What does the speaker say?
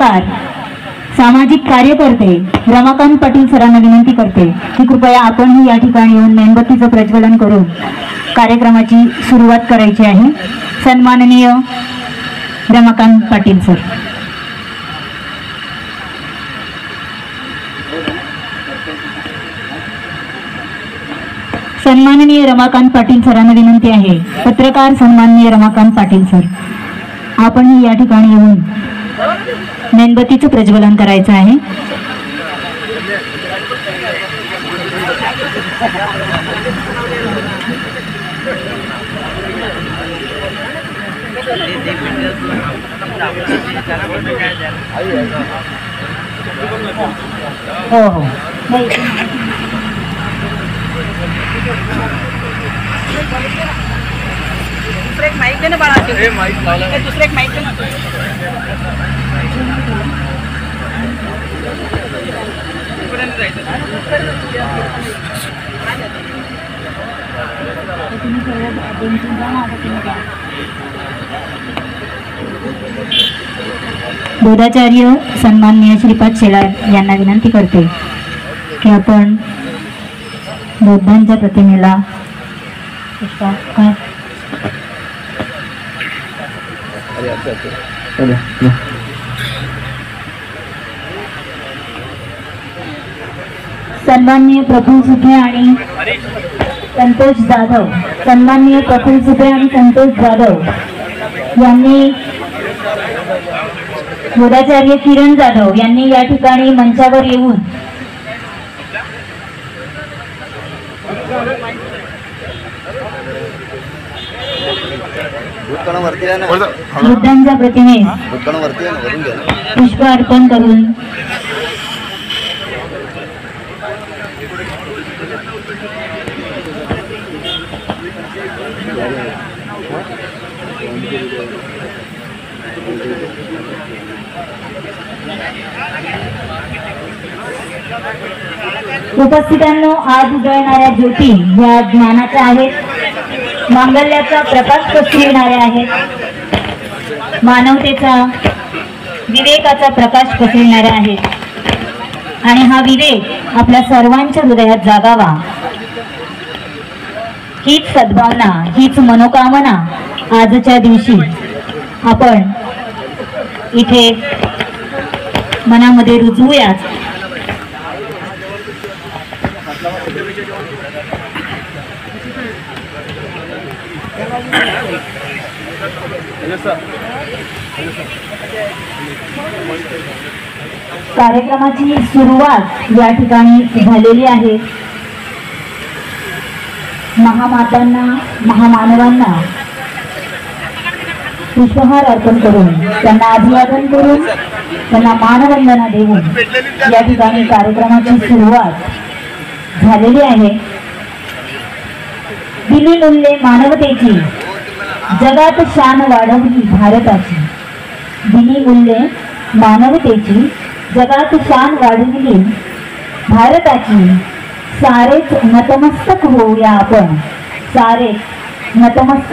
पत्रकार सामाजिक कार्यकर्ते रमाकांत पाटील सरांना विनंती करते की कृपया आपणही या ठिकाणी येऊन मेणबत्तीचं प्रज्वलन करून कार्यक्रमाची सुरुवात करायची आहे। सन्माननीय रमाकांत पाटील सर। सन्माननीय रमाकांत पाटील सरांना विनंती आहे, पत्रकार सन्माननीय रमाकांत पाटील सर आपणही या ठिकाणी येऊन मेणबत्तीचं प्रज्वलन करायचं आहे। हो हो दूसरे एक माइक देना बड़ा दूसरे एक माइक देना। बोधाचार्य सन्माननीय श्रीपाद शेलार यांना विनंती करते की आपण बौद्धांच्या प्रतिमेला सन्माननीय प्रफुल्ल सुपे आणि संतोष जाधव, सन्माननीय प्रफुल्ल सुपे आणि संतोष जाधव यांनी बोधाचार्य किरण जाधव यांनी या ठिकाणी मंचावर येऊन बुद्धांच्या प्रतिमेस पुष्प अर्पण करून उपस्थितांनो, आज उजळणाऱ्या ज्योती या ज्ञानाच्या आहेत, मांगल्याचा प्रकाश पसरविणाऱ्या आहेत, मानवतेचा विवेकाचा प्रकाश पसरविणाऱ्या आहेत आणि हा विवेक आपल्या सर्वांच्या हृदयात जागावा हीच सद्भावना, हीच मनोकामना आजच्या दिवशी आपण इथे मनामध्ये रुजवूयात। कार्यक्रमाची सुरुवात या ठिकाणी झालेली आहे। महामातांना, महामानवांना पुष्पहार अर्पण करून, त्यांना अभिवादन करून, त्यांना मानवंदना देऊन या ठिकाणी कार्यक्रमाची सुरुवात झालेली आहे। दिली मूल्ये मानवतेची, जगात शान वाढवली भारताची। दिली मूल्ये मानवतेची, जगात शान वाढवली भारताची। सारेच नतमस्तक होऊया आपण, सारेच नतमस्तक